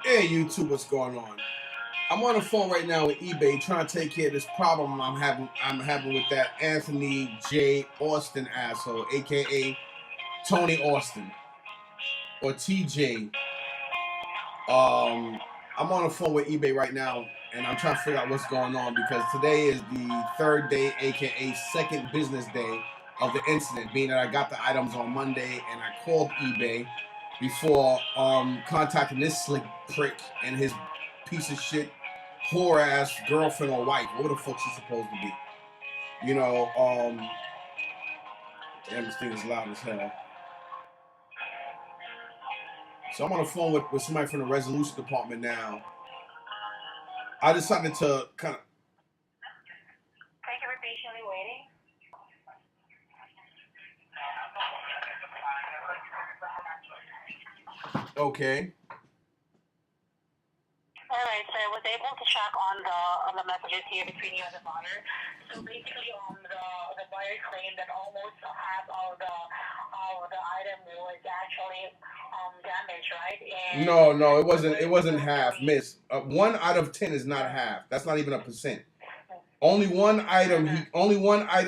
Hey YouTube, what's going on? I'm on the phone right now with eBay trying to take care of this problem I'm having with that Anthony J. Austin asshole, aka Tony Austin or TJ. I'm on the phone with eBay right now and I'm trying to figure out what's going on because today is the third day, aka second business day of the incident, being that I got the items on Monday and I called eBay before contacting this slick prick and his piece of shit whore ass girlfriend or wife. What the fuck she's supposed to be? You know, damn, this thing is loud as hell. So I'm on the phone with somebody from the resolution department now. I decided to kind of. Thank you for patiently waiting. Okay. All right, so I was able to check on the messages here between you and the buyer. So basically, the buyer claimed that almost half of the item was actually damaged, right? And No, it the wasn't. buyer It was wasn't able to half, Miss. 1 out of 10 is not half. That's not even a percent. Only one item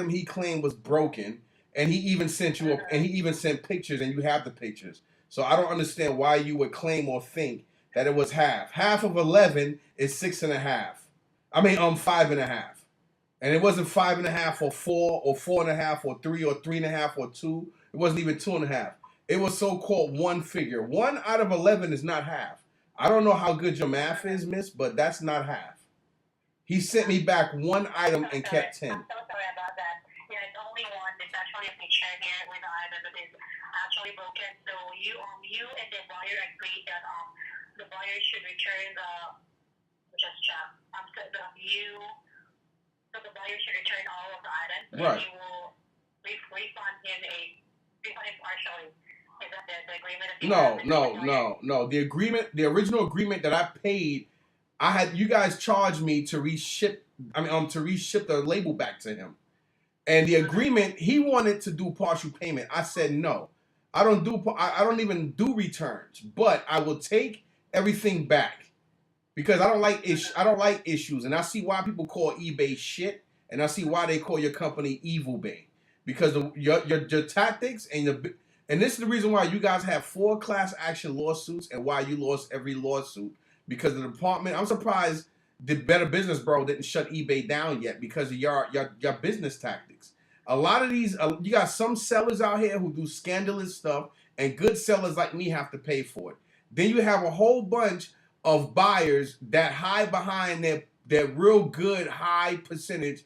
he claimed was broken, and he even sent you and he even sent pictures, and you have the pictures. So I don't understand why you would claim or think that it was half. Half of 11 is 6.5. I mean, 5.5. And it wasn't 5.5 or 4 or 4.5 or 3 or 3.5 or 2. It wasn't even 2.5. It was so-called one figure. 1 out of 11 is not half. I don't know how good your math is, Miss, but that's not half. He sent me back one I'm item so and sorry. kept 10. I'm so sorry about that. Yeah, it's only one. There's actually a picture here with the item that is actually broken. So you and the buyer agreed that the buyer should return the just check. So the buyer should return all of the items, and Right. you will refund him partially. Is that the agreement that you have No, with the no, buyer? no, no. The original agreement that I paid, I had you guys charged me to reship. I mean, to reship the label back to him. And the agreement, he wanted to do partial payment. I said no. I don't even do returns, but I will take everything back because I don't like issues, and I see why people call eBay shit, and I see why they call your company Evil Bay because your tactics and this is the reason why you guys have 4 class action lawsuits and why you lost every lawsuit because the department. I'm surprised the Better Business Bureau didn't shut eBay down yet because of your business tactics. A lot of these, you got some sellers out here who do scandalous stuff, and good sellers like me have to pay for it. Then you have a whole bunch of buyers that hide behind their real good high percentage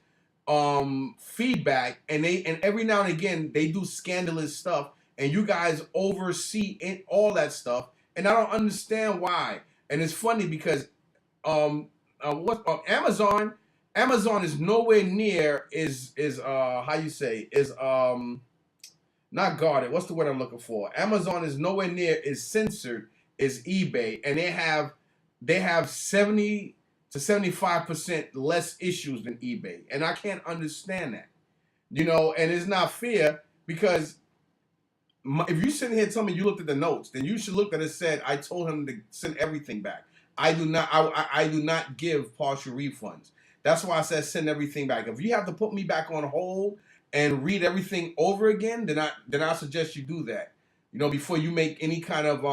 feedback, and every now and again they do scandalous stuff, and you guys oversee all that stuff, and I don't understand why. And it's funny because what Amazon is nowhere near is how you say is not guarded. What's the word I'm looking for? Amazon is nowhere near is censored is eBay, and they have 70 to 75% less issues than eBay, and I can't understand that. And it's not fair because if you sitting here telling me you looked at the notes, then you should look at it. Said I told him to send everything back. I do not. I do not give partial refunds. That's why I said send everything back. If you have to put me back on hold and read everything over again, then I suggest you do that. Before you make any kind of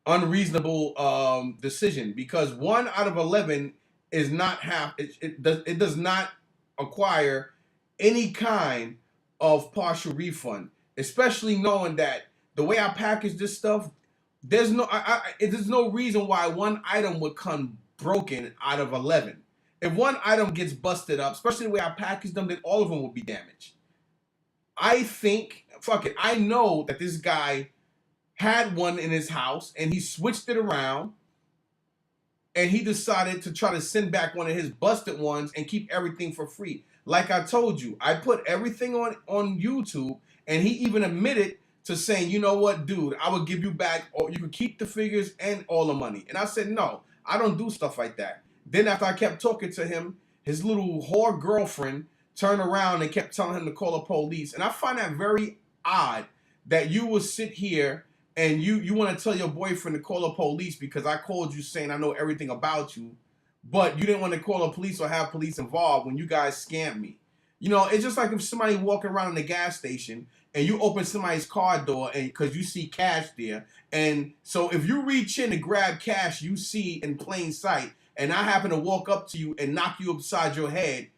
unreasonable decision, because 1 out of 11 is not half. It does not acquire any kind of partial refund, especially knowing that the way I package this stuff, there's no reason why one item would come broken out of 11. If one item gets busted up, especially the way I package them, then all of them will be damaged. I think, fuck it, I know that this guy had one in his house and he switched it around and he decided to try to send back one of his busted ones and keep everything for free. Like I told you, I put everything on YouTube, and he even admitted to saying, you know what, dude, I would give you back, or you could keep the figures and all the money. And I said, no, I don't do stuff like that. Then after I kept talking to him, his little whore girlfriend turned around and kept telling him to call the police. And I find that very odd that you will sit here and you want to tell your boyfriend to call the police because I called you saying I know everything about you, but you didn't want to call the police or have police involved when you guys scammed me. You know, it's just like if somebody walking around in the gas station and you open somebody's car door and because you see cash there, and so if you reach in to grab cash you see in plain sight, and I happen to walk up to you and knock you upside your head,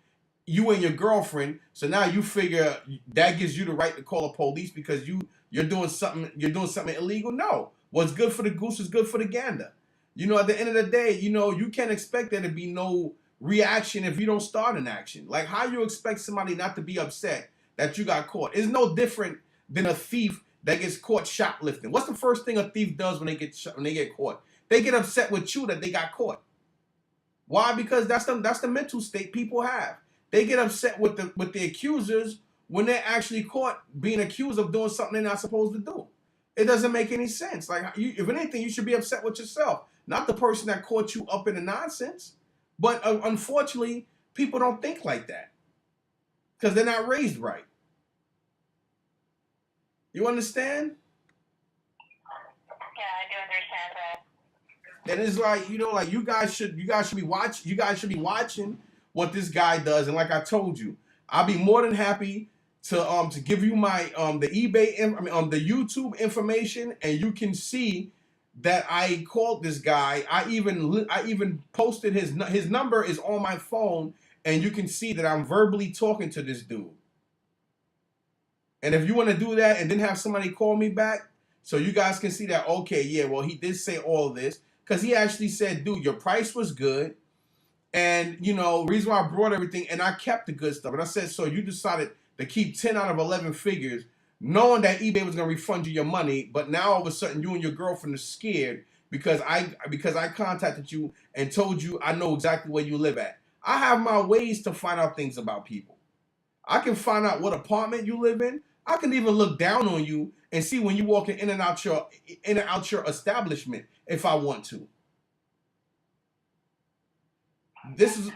you and your girlfriend. So now you figure that gives you the right to call the police because you're doing something illegal. No, what's good for the goose is good for the gander. You know, at the end of the day, you know, you can't expect there to be no reaction if you don't start an action. Like how you expect somebody not to be upset that you got caught? It's no different than a thief that gets caught shoplifting. What's the first thing a thief does when they get caught? They get upset with you that they got caught. Why? Because that's the mental state people have. They get upset with the accusers when they're actually caught being accused of doing something they're not supposed to do. It doesn't make any sense. Like, if anything, you should be upset with yourself, not the person that caught you up in the nonsense. But unfortunately, people don't think like that because they're not raised right. You understand? Yeah, I do understand that. And it's like, you know, like you guys should be watching what this guy does. And like I told you, I'll be more than happy to give you my the the YouTube information, and you can see that I called this guy. I even posted his number is on my phone, and you can see that I'm verbally talking to this dude. And if you want to do that and then have somebody call me back, so you guys can see that, okay, yeah, well, he did say all of this because he actually said, dude, your price was good. And, you know, reason why I brought everything and I kept the good stuff. And I said, so you decided to keep 10 out of 11 figures, knowing that eBay was going to refund you your money. But now all of a sudden you and your girlfriend are scared because I contacted you and told you I know exactly where you live at. I have my ways to find out things about people. I can find out what apartment you live in. I can even look down on you and see when you walking in and out your establishment if I want to. This is,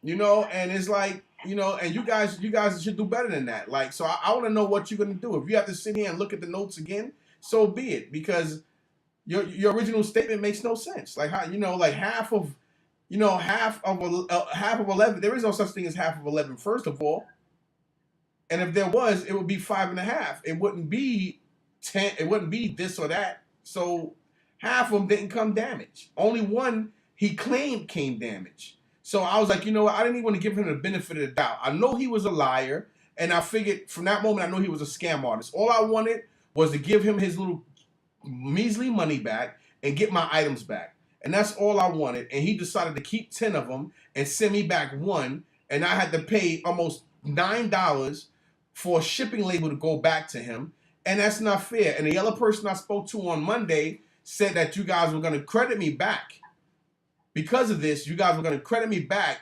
you know, and it's like, you know, and you guys should do better than that. Like, so I want to know what you're gonna do. If you have to sit here and look at the notes again, so be it, because your original statement makes no sense. Like how, you know, like half of 11. There is no such thing as half of 11. First of all, and if there was, it would be 5.5. It wouldn't be 10. It wouldn't be this or that. So half of them didn't come damaged. Only one he claimed came damaged. So I was like, you know what? I didn't even want to give him the benefit of the doubt. I know he was a liar, and I figured from that moment I know he was a scam artist. All I wanted was to give him his little measly money back and get my items back. And that's all I wanted. And he decided to keep 10 of them and send me back one. And I had to pay almost $9 for a shipping label to go back to him. And that's not fair. And the other person I spoke to on Monday said that you guys were going to credit me back. Because of this, you guys were going to credit me back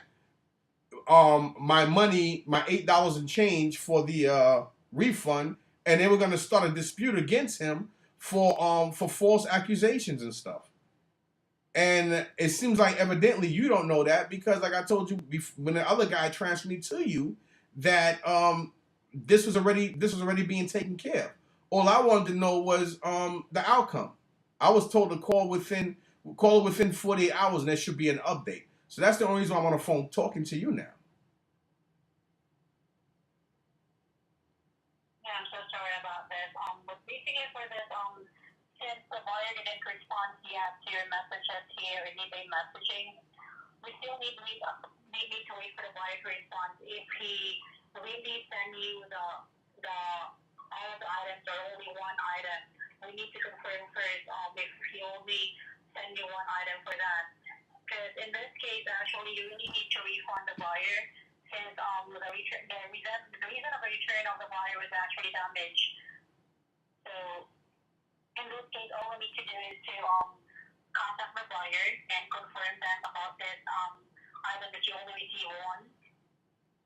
my money, my $8 and change for the refund, and they were going to start a dispute against him for false accusations and stuff. And it seems like evidently you don't know that because, like I told you, when the other guy transferred me to you, that this was already being taken care of. All I wanted to know was the outcome. I was told to call it within 48 hours, and there should be an update. So that's the only reason I'm on the phone talking to you now. Yeah, I'm so sorry about this. But basically for this, since the buyer didn't respond yet to your messages here in eBay messaging, we still need to wait for the buyer to respond. If he really send you the all of the items or only one item, we need to confirm first if he only send you one item for that. Because in this case, actually, you really need to refund the buyer since the reason of the return of the buyer was actually damage. So in this case, all we need to do is to contact the buyer and confirm that about this item that you only receive one,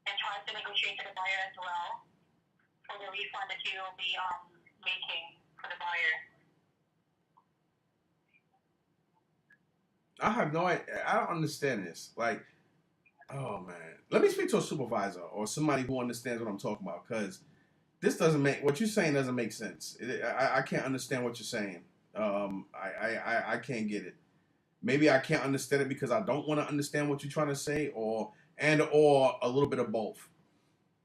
and try to negotiate to the buyer as well for the refund that you will be making for the buyer. I have no idea. I don't understand this. Like, oh man, let me speak to a supervisor or somebody who understands what I'm talking about. Because This doesn't make what you're saying doesn't make sense. I can't understand what you're saying. I can't get it. Maybe I can't understand it because I don't want to understand what you're trying to say, or a little bit of both.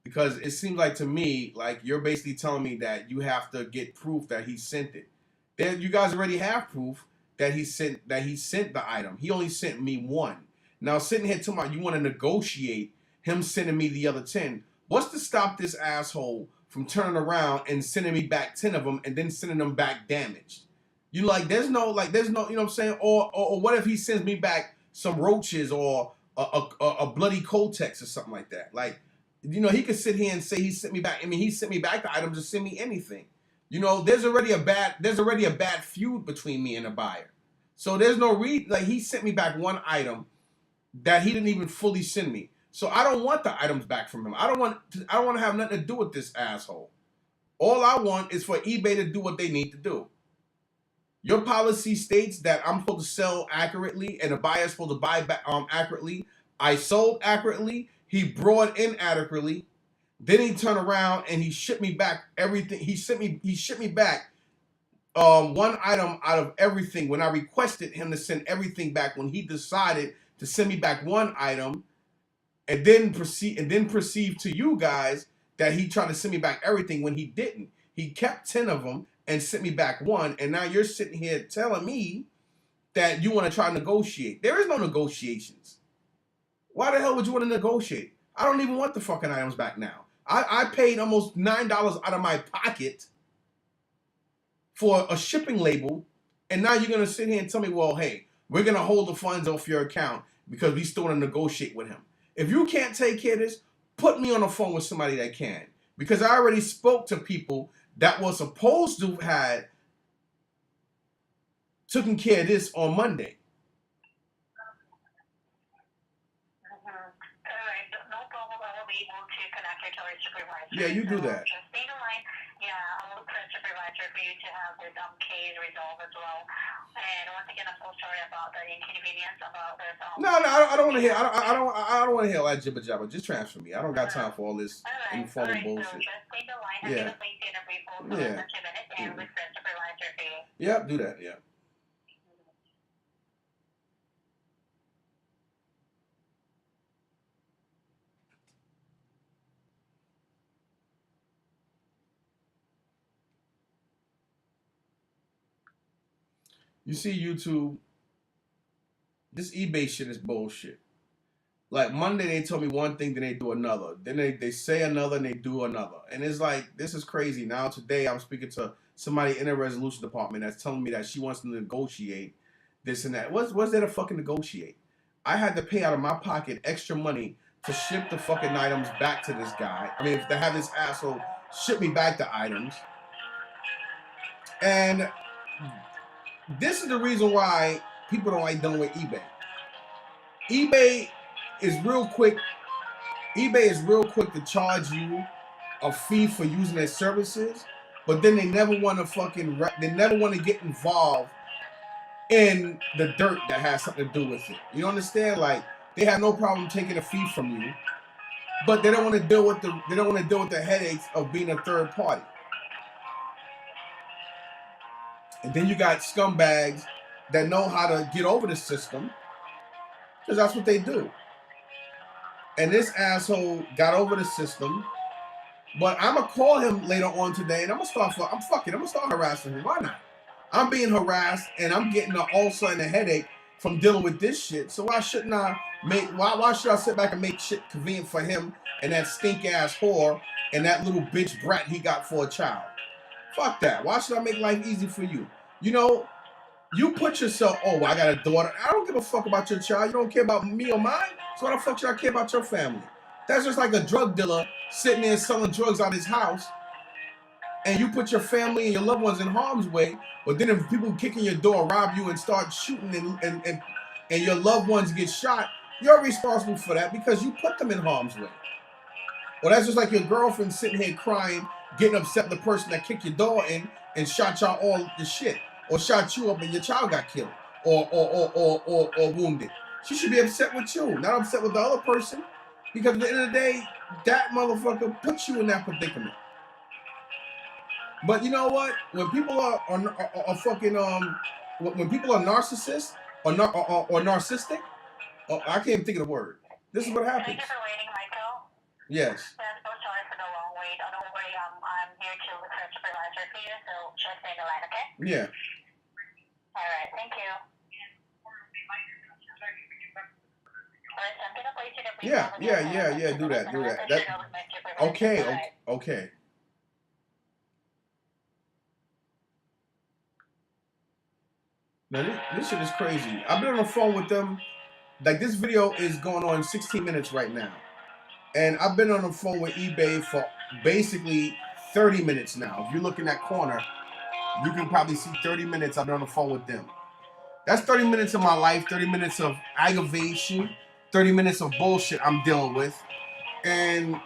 Because it seems like to me like you're basically telling me that you have to get proof that he sent it. Then you guys already have proof that he sent the item. He only sent me one. Now sitting here talking about you want to negotiate him sending me the other 10. What's to stop this asshole from turning around and sending me back 10 of them and then sending them back damaged? You like there's no you know what I'm saying? Or what if he sends me back some roaches or a bloody Kotex or something like that? Like, you know, he could sit here and say he sent me back. I mean, he sent me back the item to send me anything. You know, there's already a bad feud between me and the buyer. So there's no reason. Like, he sent me back one item that he didn't even fully send me. So I don't want the items back from him. I don't want to have nothing to do with this asshole. All I want is for eBay to do what they need to do. Your policy states that I'm supposed to sell accurately and the buyer's supposed to buy back accurately. I sold accurately. He brought in adequately. Then he turned around and he shipped me back everything. He shipped me back one item out of everything when I requested him to send everything back. When he decided to send me back one item, and then perceive to you guys that he tried to send me back everything when he didn't. He kept 10 of them and sent me back one, and now you're sitting here telling me that you want to try to negotiate. There is no negotiations. Why the hell would you want to negotiate? I don't even want the fucking items back now. I paid almost $9 out of my pocket for a shipping label, and now you're going to sit here and tell me, well, hey, we're going to hold the funds off your account because we still want to negotiate with him. If you can't take care of this, put me on the phone with somebody that can. Because I already spoke to people that were supposed to have taken care of this on Monday. Yeah, you do that. Just stay in line. Yeah, I'll look for a supervisor for you to have this case resolved as well. And once again, I'm so sorry about the inconvenience about this. No, I don't want to hear. I don't want to hear all that jibber jabber. Just transfer me. I don't got time for all this informal bullshit. So just stay in the line. I'm gonna place you in a brief hold for 2 minutes and look for a supervisor for you. Yep, do that. Yeah. You see, YouTube, this eBay shit is bullshit. Like, Monday they told me one thing, then they do another. Then they say another and they do another. And it's like, this is crazy. Now today I'm speaking to somebody in the resolution department that's telling me that she wants to negotiate this and that. What's there to fucking negotiate? I had to pay out of my pocket extra money to ship the fucking items back to this guy. I mean, to have this asshole ship me back the items. And this is the reason why people don't like dealing with eBay. eBay is real quick to charge you a fee for using their services, but then they never want to get involved in the dirt that has something to do with it. You understand? Like, they have no problem taking a fee from you, but they don't want to deal with the headaches of being a third party. And then you got scumbags that know how to get over the system, because that's what they do. And this asshole got over the system, but I'm gonna call him later on today, and I'm gonna start harassing him. Why not? I'm being harassed, and I'm getting an ulcer and a headache from dealing with this shit. So why shouldn't I why should I sit back and make shit convenient for him and that stink ass whore and that little bitch brat he got for a child? Fuck that. Why should I make life easy for you? You know, you put yourself, oh, I got a daughter. I don't give a fuck about your child. You don't care about me or mine. So why the fuck should I care about your family? That's just like a drug dealer sitting there selling drugs out of his house, and you put your family and your loved ones in harm's way, but then if people kick in your door, rob you, and start shooting and your loved ones get shot, you're responsible for that because you put them in harm's way. Well, that's just like your girlfriend sitting here crying, getting upset with the person that kicked your door in and shot y'all all the shit, or shot you up and your child got killed or wounded. She should be upset with you, not upset with the other person, because at the end of the day, that motherfucker put you in that predicament. But you know what? When people are fucking when people are narcissists or narcissistic, I can't even think of the word. This is what happens. Thank you for waiting, Michael. Yes. I'm so sorry for the long wait. Don't worry, I'm here to look for a supervisor for you, so just stay in the line, okay? Yeah. All right, thank you. Alright, so I'm gonna place you in a brief hold with Yeah. Do that. Okay. Okay. Now this shit is crazy. I've been on the phone with them. Like this video is going on 16 minutes right now, and I've been on the phone with eBay for basically 30 minutes now. If you look in that corner, you can probably see 30 minutes I've been on the phone with them. That's 30 minutes of my life, 30 minutes of aggravation, 30 minutes of bullshit I'm dealing with. And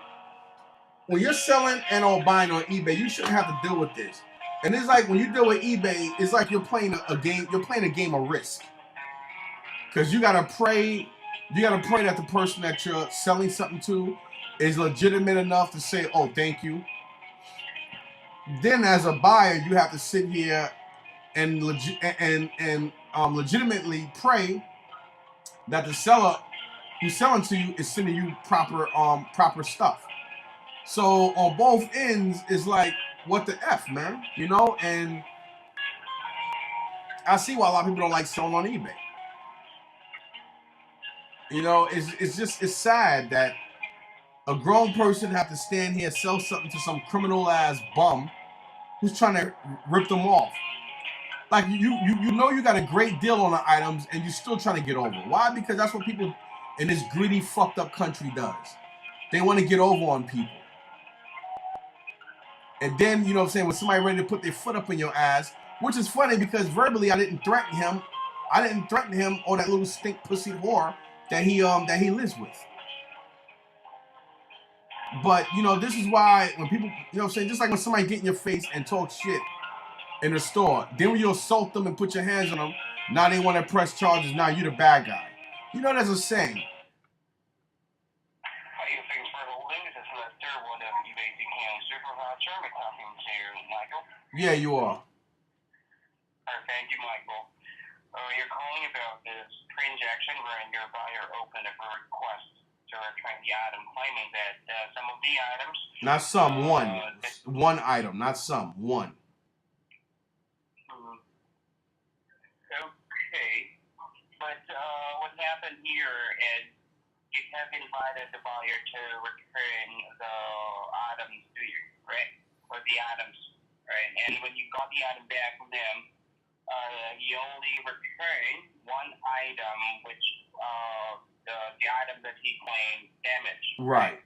when you're selling and or buying on eBay, you shouldn't have to deal with this. And it's like when you deal with eBay, it's like you're playing a game. You're playing a game of Risk, because you gotta pray. You gotta pray that the person that you're selling something to is legitimate enough to say, "Oh, thank you." Then, as a buyer, you have to sit here and legitimately pray that the seller who's selling to you is sending you proper stuff. So on both ends, it's like, what the F, man? You know? And I see why a lot of people don't like selling on eBay. You know, it's sad that a grown person have to stand here and sell something to some criminal ass bum who's trying to rip them off. Like you know you got a great deal on the items and you're still trying to get over. Why? Because that's what people in this greedy, fucked up country does. They want to get over on people. And then, you know what I'm saying, when somebody ready to put their foot up in your ass, which is funny because verbally I didn't threaten him. I didn't threaten him or that little stink pussy whore that he lives with. But, you know, this is why when people, you know what I'm saying, just like when somebody get in your face and talk shit in the store, then when you assault them and put your hands on them, now they want to press charges, now you're the bad guy. You know, there's a saying. Yeah, you are. Thank you, Michael. You're calling about this transaction where your buyer opened a request to return the item, claiming that some of the items... Not some, one. One item, not some, one. Okay. But what happened here is you have invited the buyer to return the items to you, right? Or the items. Right, and when you got the item back from them, he only returned one item, which the item that he claimed damaged. Right.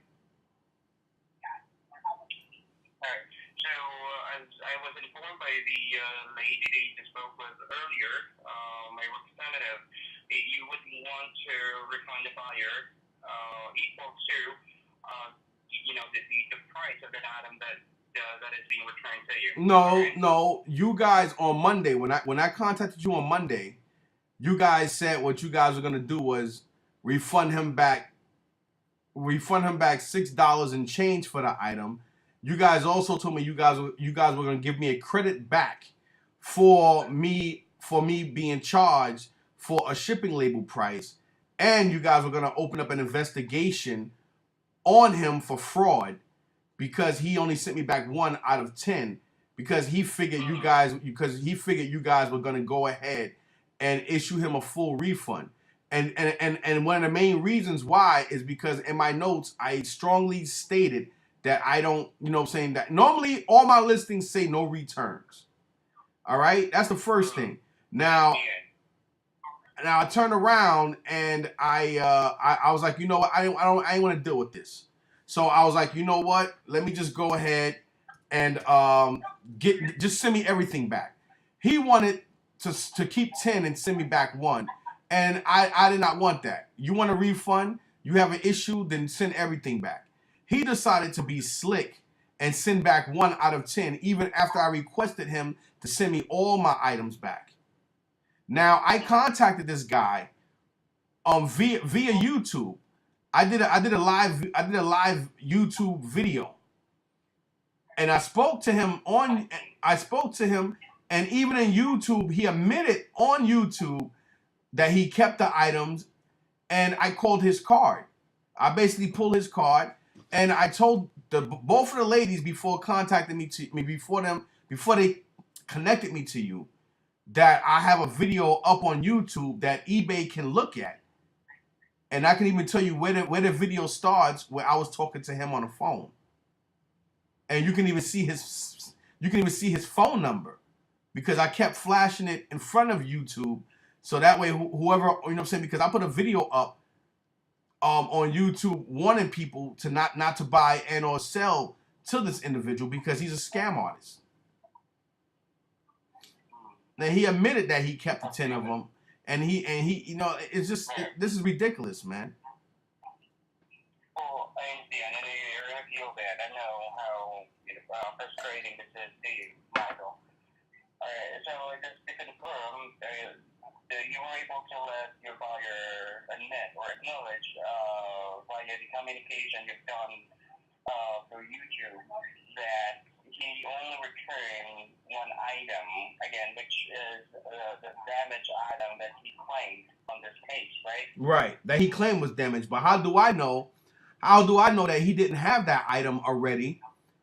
Alright. So as I was informed by the lady that you spoke with earlier, my representative, you would want to refund the buyer equal to the price of that item that is being returned to you. No. You guys on Monday, when I contacted you on Monday, you guys said what you guys were gonna do was refund him back $6 and change for the item. You guys also told me you guys were gonna give me a credit back for me being charged for a shipping label price, and you guys were gonna open up an investigation on him for fraud, because he only sent me back 1 out of 10 because he figured you guys were gonna go ahead and issue him a full refund. And one of the main reasons why is because in my notes I strongly stated that I don't, you know what I'm saying, that normally all my listings say no returns. All right? That's the first thing. Now I turned around and I was like, you know what, I ain't want to deal with this. So I was like, you know what? Let me just go ahead and just send me everything back. He wanted to keep 10 and send me back 1, and I did not want that. You want a refund? You have an issue? Then send everything back. He decided to be slick and send back 1 out of 10, even after I requested him to send me all my items back. Now I contacted this guy via YouTube. I did a live YouTube video, And I spoke to him, and even in YouTube, he admitted on YouTube that he kept the items, and I called his card. I basically pulled his card, and I told both of the ladies before contacting me before they connected me to you, that I have a video up on YouTube that eBay can look at, and I can even tell you where the video starts, where I was talking to him on the phone, and you can even see his phone number, because I kept flashing it in front of YouTube, so that way whoever, you know what I'm saying, because I put a video up on YouTube warning people to not to buy and or sell to this individual because he's a scam artist. Now he admitted that he kept the 10 of them, and he you know, it's just this is ridiculous, man. Well, I understand, and I really feel bad. I know how frustrating this is to you, Michael. So just to confirm, you were able to let your buyer admit or acknowledge via the communication you've done through YouTube that he only returned one item, again, which is the damaged item that he claimed on this case, right? Right, that he claimed was damaged. But how do I know? How do I know that he didn't have that item already?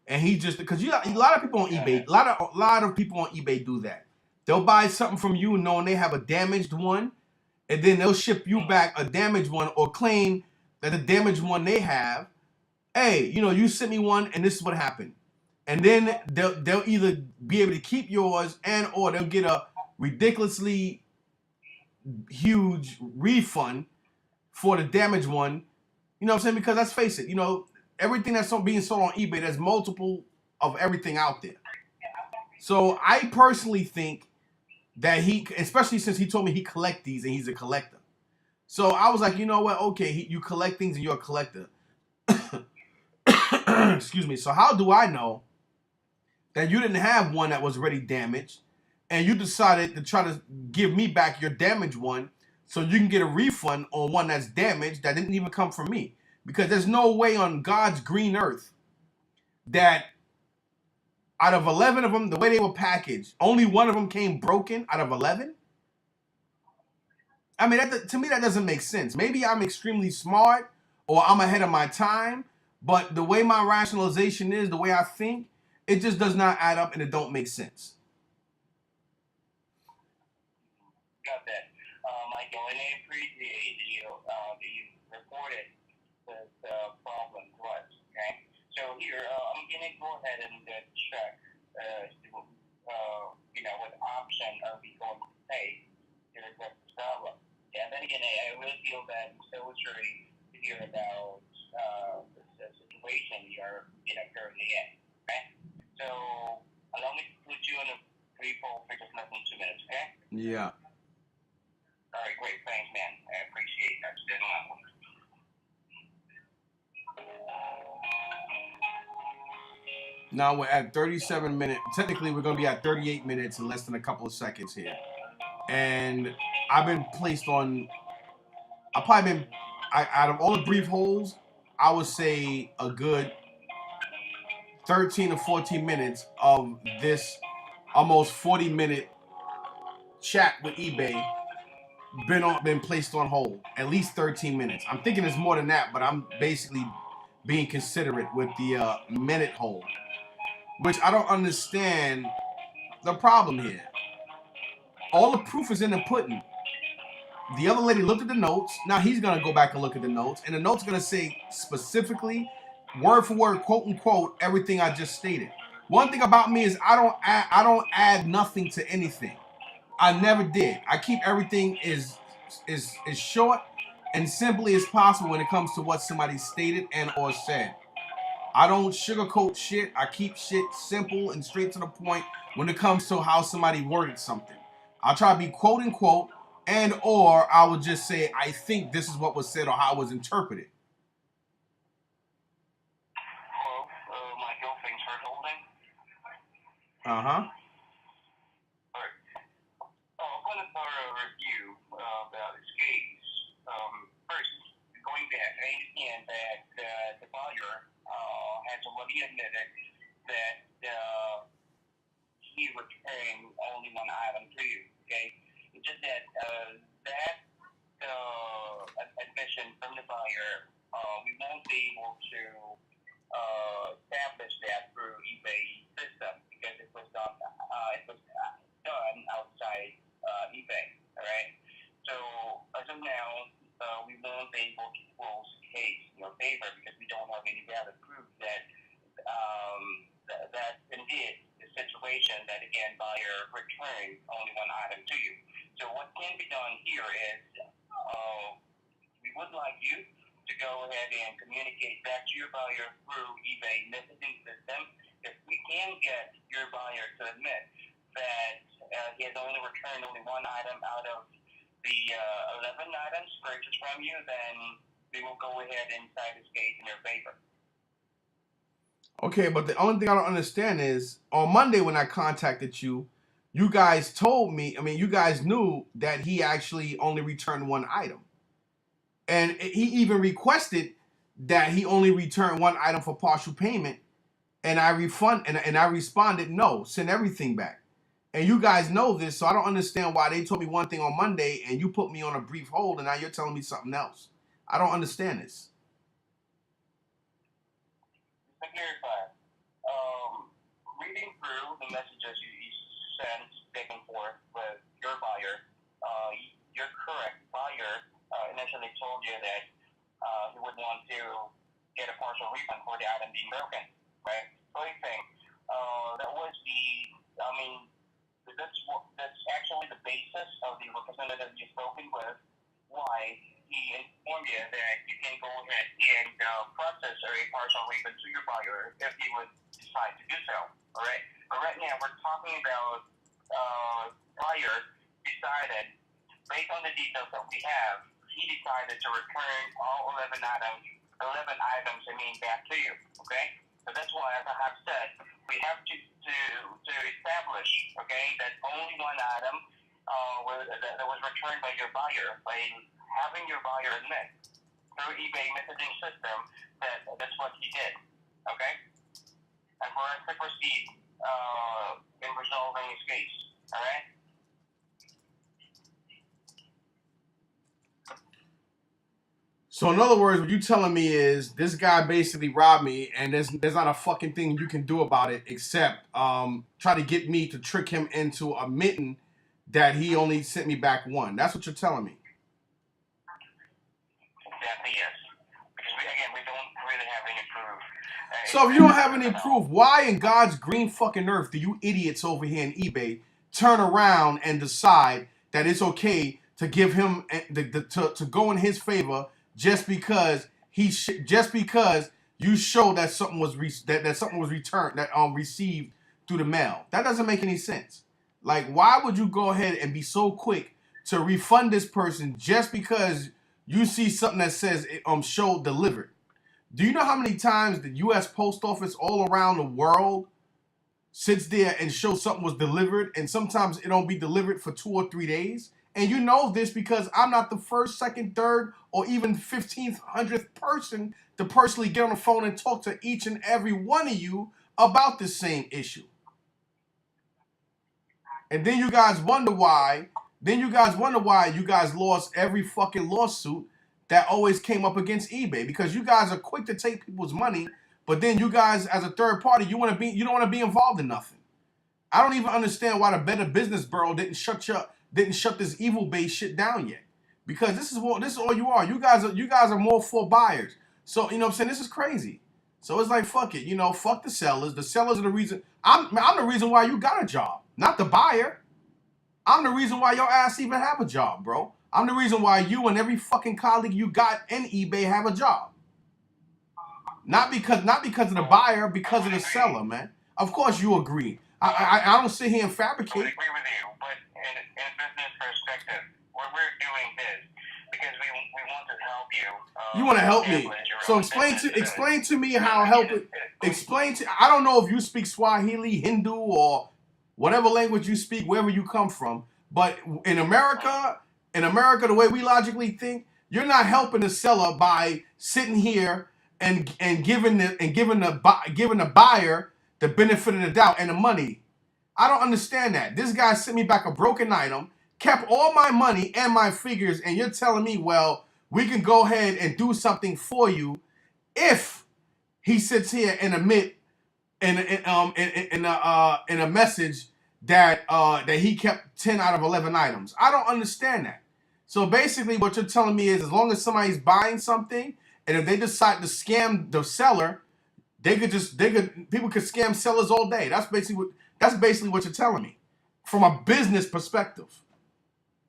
And he just, because a lot of people on eBay, a lot of people on eBay do that. They'll buy something from you knowing they have a damaged one, and then they'll ship you back a damaged one, or claim that the damaged one they have, hey, you know, you sent me one and this is what happened. And then they'll either be able to keep yours, and or they'll get a ridiculously huge refund for the damaged one. You know what I'm saying? Because let's face it, you know, everything that's being sold on eBay, there's multiple of everything out there. So I personally think that he, especially since he told me he collect these and he's a collector. So I was like, you know what? Okay, you collect things and you're a collector. Excuse me. So how do I know that you didn't have one that was already damaged, and you decided to try to give me back your damaged one so you can get a refund on one that's damaged that didn't even come from me? Because there's no way on God's green earth that out of 11 of them, the way they were packaged, only one of them came broken out of 11. I mean, to me, that doesn't make sense. Maybe I'm extremely smart or I'm ahead of my time, but the way my rationalization is, the way I think, it just does not add up and it don't make sense. Got that. Michael, and I appreciate you that you reported this problem to us, okay? So here, I'm going to go ahead and check, you know, what option are we going to take to address this problem. And then again, I really feel that I'm so sorry to hear about the situation you're, you know, currently in, okay? So, allow me to put you on a brief hold for just less than 2 minutes, okay? Yeah. All right, great. Thanks, man. I appreciate that. Stay on. Now we're at 37 minutes. Technically, we're going to be at 38 minutes in less than a couple of seconds here. And I've been placed on, out of all the brief holds, I would say a good 13 to 14 minutes of this almost 40-minute chat with eBay been placed on hold. At least 13 minutes. I'm thinking it's more than that, but I'm basically being considerate with the minute hold, which I don't understand the problem here. All the proof is in the pudding. The other lady looked at the notes. Now he's going to go back and look at the notes, and the notes are going to say specifically, word for word, quote unquote, everything I just stated. One thing about me is I don't add nothing to anything. I never did. I keep everything as short and simply as possible when it comes to what somebody stated and or said. I don't sugarcoat shit. I keep shit simple and straight to the point when it comes to how somebody worded something. I'll try to be quote unquote, and or I would just say I think this is what was said or how it was interpreted. Hello, Michael. Thanks for holding. Uh-huh. Alright. Upon a thorough review about this case, first, going back, I understand that the buyer has already admitted that return only one item to you. Okay, it's just that that admission from the buyer, we won't be able to establish that through eBay system because it was done outside eBay. All right. So as of now, we won't be able to close the case in your favor because we don't have any valid proof that that indeed the situation that again buyer returned only one item to you. So what can be done here is we would like you to go ahead and communicate back to your buyer through eBay messaging system. If we can get your buyer to admit that he has only returned only one item out of the 11 items purchased from you, then we will go ahead and cite this case in your favor. Okay, but the only thing I don't understand is on Monday when I contacted you, you guys told me, you guys knew that he actually only returned one item. And he even requested that he only return one item for partial payment. And I responded, no, send everything back. And you guys know this, so I don't understand why they told me one thing on Monday and you put me on a brief hold and now you're telling me something else. I don't understand this. To clarify, reading through the messages you sent back and forth with your buyer, you're correct. Buyer initially told you that he would want to get a partial refund for the item being broken, right? So I think that was that's actually the basis of the representative you've spoken with, why he informed you that you can go ahead and process a partial refund to your buyer if he would decide to do so. All right. But right now we're talking about buyer decided, based on the details that we have, he decided to return all 11 items back to you. Okay. So that's why, as I have said, we have to establish, okay, that only one item that was returned by your buyer, by having your buyer admit through eBay messaging system that that's what he did, okay? And for us to proceed in resolving his case, all right? So in other words, what you telling me is this guy basically robbed me, and there's not a fucking thing you can do about it except try to get me to trick him into admitting that he only sent me back one. That's what you're telling me. Exactly, yes. Because we don't really have any proof. So if you don't have any proof, why in God's green fucking earth do you idiots over here in eBay turn around and decide that it's okay to give him to go in his favor just because you show that something was returned, that received through the mail? That doesn't make any sense. Like, why would you go ahead and be so quick to refund this person just because you see something that says show delivered? Do you know how many times the U.S. Post Office all around the world sits there and shows something was delivered, and sometimes it don't be delivered for 2 or 3 days? And you know this because I'm not the first, second, third, or even 15th, 100th person to personally get on the phone and talk to each and every one of you about this same issue. And then you guys wonder why you guys lost every fucking lawsuit that always came up against eBay, because you guys are quick to take people's money, but then you guys as a third party, you don't want to be involved in nothing. I don't even understand why the Better Business Bureau didn't shut this evil based shit down yet. Because this is all you are. You guys are more for buyers. So, you know what I'm saying? This is crazy. So it's like, fuck it, fuck the sellers. The sellers are the reason. I'm the reason why you got a job, not the buyer. I'm the reason why your ass even have a job, bro. I'm the reason why you and every fucking colleague you got in eBay have a job. Not because of the buyer, because of the seller, man. Of course you agree. I don't sit here and fabricate. I would agree with you, but in a business perspective, we're doing this because we want to help you. You want to help me? So explain to me how helping. I don't know if you speak Swahili, Hindu, or whatever language you speak, wherever you come from. But in America, the way we logically think, you're not helping the seller by sitting here and giving the buyer the benefit of the doubt and the money. I don't understand that. This guy sent me back a broken item, kept all my money and my figures, and you're telling me, well, we can go ahead and do something for you if he sits here and admit in a message that that he kept 10 out of 11 items. I don't understand that. So basically, what you're telling me is, as long as somebody's buying something, and if they decide to scam the seller, people could scam sellers all day. That's basically what you're telling me, from a business perspective.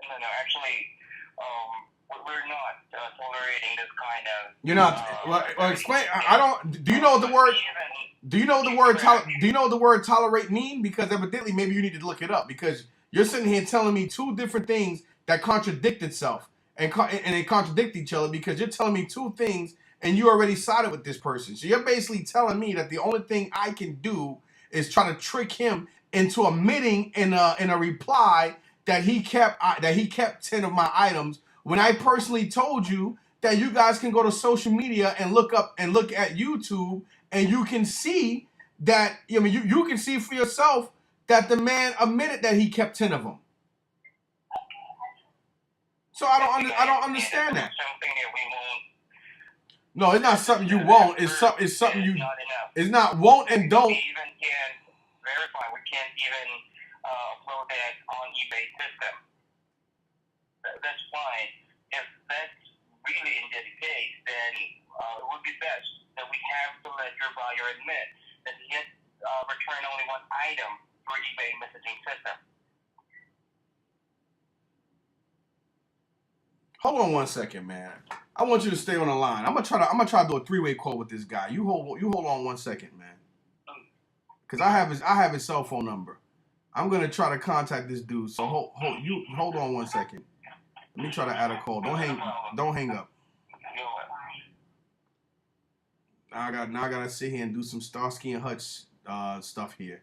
No, actually, we're not tolerating this kind of. You're not. Well, explain. I don't. Do you know the word? Do you know the word? Do you know the word tolerate mean? Because evidently, maybe you need to look it up. Because you're sitting here telling me two different things that contradict itself and they contradict each other. Because you're telling me two things and you already sided with this person. So you're basically telling me that the only thing I can do is try to trick him into admitting in a reply that he kept 10 of my items, when I personally told you that you guys can go to social media and look at YouTube, and you can see that, I mean, you can see for yourself that the man admitted that he kept 10 of them. So I don't understand that. Something that we won't. No, it's not something you won't. It's something you. It's not won't and don't. We even can't verify. We can't even upload that on eBay system. That's fine. If that's really indeed the case, then it would be best that we have to let your buyer admit that he had returned only one item for eBay messaging system. Hold on 1 second, man. I want you to stay on the line. I'm gonna try to do a three-way call with this guy. You hold on 1 second, man. Cause I have his cell phone number. I'm gonna try to contact this dude. So hold on 1 second. Let me try to add a call. Don't hang up. Now I gotta sit here and do some Starsky and Hutch stuff here.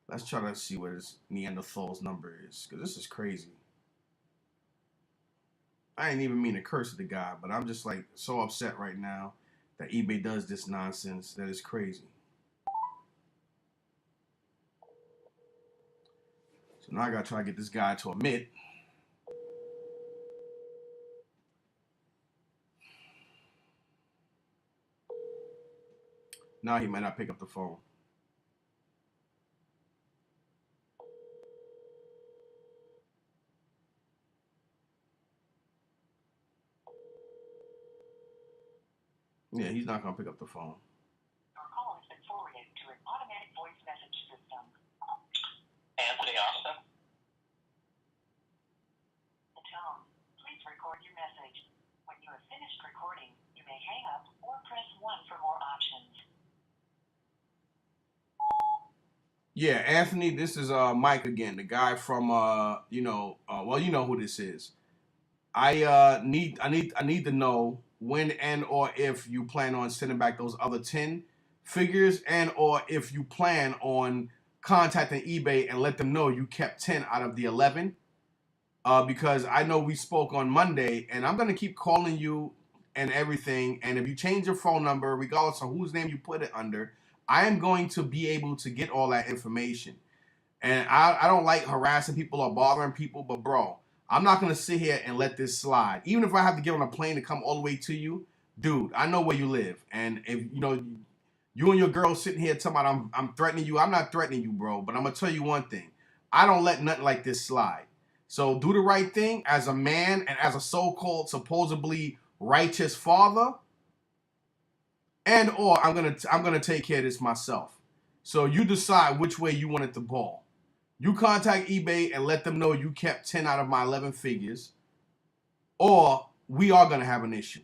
Let's try to see what his Neanderthal's number is, cause this is crazy. I ain't even mean to curse the guy, but I'm just like so upset right now that eBay does this nonsense. That is crazy. So now I gotta try to get this guy to admit. Now he might not pick up the phone. Yeah, he's not gonna pick up the phone. Your call has been forwarded to an automatic voice message system. Anthony Austin. The tone. Please record your message. When you have finished recording, you may hang up or press 1 for more options. Yeah, Anthony, this is Mike again, the guy from well, you know who this is. I need to know when and or if you plan on sending back those other 10 figures, and or if you plan on contacting eBay and let them know you kept 10 out of the 11. Because I know we spoke on Monday, and I'm gonna keep calling you and everything. And if you change your phone number, regardless of whose name you put it under, I am going to be able to get all that information. And I don't like harassing people or bothering people, but bro, I'm not gonna sit here and let this slide. Even if I have to get on a plane to come all the way to you, dude, I know where you live. And if you and your girl sitting here talking about I'm threatening you, I'm not threatening you, bro. But I'm gonna tell you one thing. I don't let nothing like this slide. So do the right thing as a man and as a so-called supposedly righteous father. And or I'm gonna take care of this myself. So you decide which way you want it to ball. You contact eBay and let them know you kept 10 out of my 11 figures, or we are going to have an issue.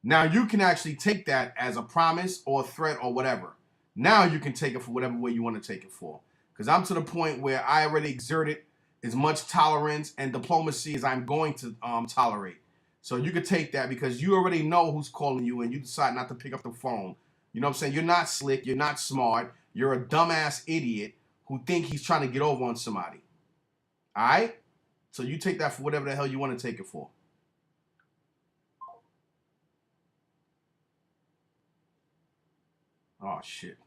Now you can actually take that as a promise or a threat or whatever. Now you can take it for whatever way you want to take it for. Because I'm to the point where I already exerted as much tolerance and diplomacy as I'm going to tolerate. So you could take that because you already know who's calling you and you decide not to pick up the phone. You know what I'm saying? You're not slick. You're not smart. You're a dumbass idiot who think he's trying to get over on somebody. All right? So you take that for whatever the hell you want to take it for. Oh, shit.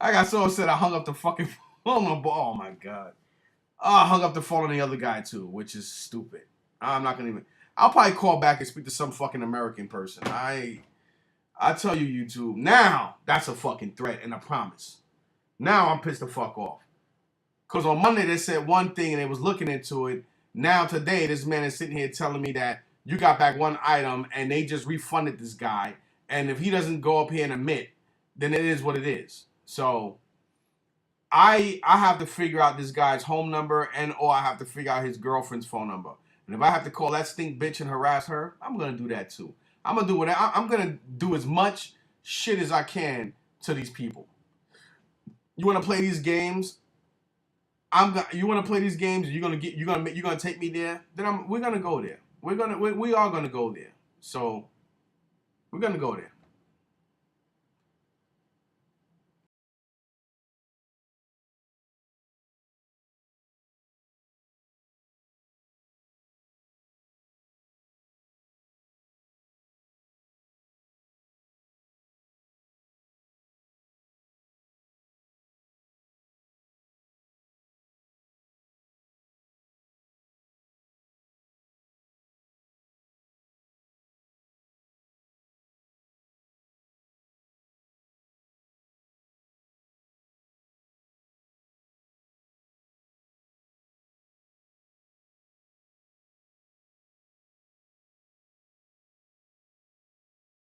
I got so upset I hung up the fucking Oh my god. Oh, I hung up the phone on the other guy too, which is stupid. I'm not gonna even. I'll probably call back and speak to some fucking American person. I tell you, YouTube. Now that's a fucking threat and a promise. Now I'm pissed the fuck off. Cause on Monday they said one thing and they was looking into it. Now today this man is sitting here telling me that you got back one item and they just refunded this guy. And if he doesn't go up here and admit, then it is what it is. So I have to figure out this guy's home number and or I have to figure out his girlfriend's phone number. And if I have to call that stink bitch and harass her, I'm gonna do that too. I'm gonna do whatever. I'm gonna do as much shit as I can to these people. You wanna play these games? You wanna play these games? You're gonna take me there? Then we're gonna go there. We are gonna go there. So we're gonna go there.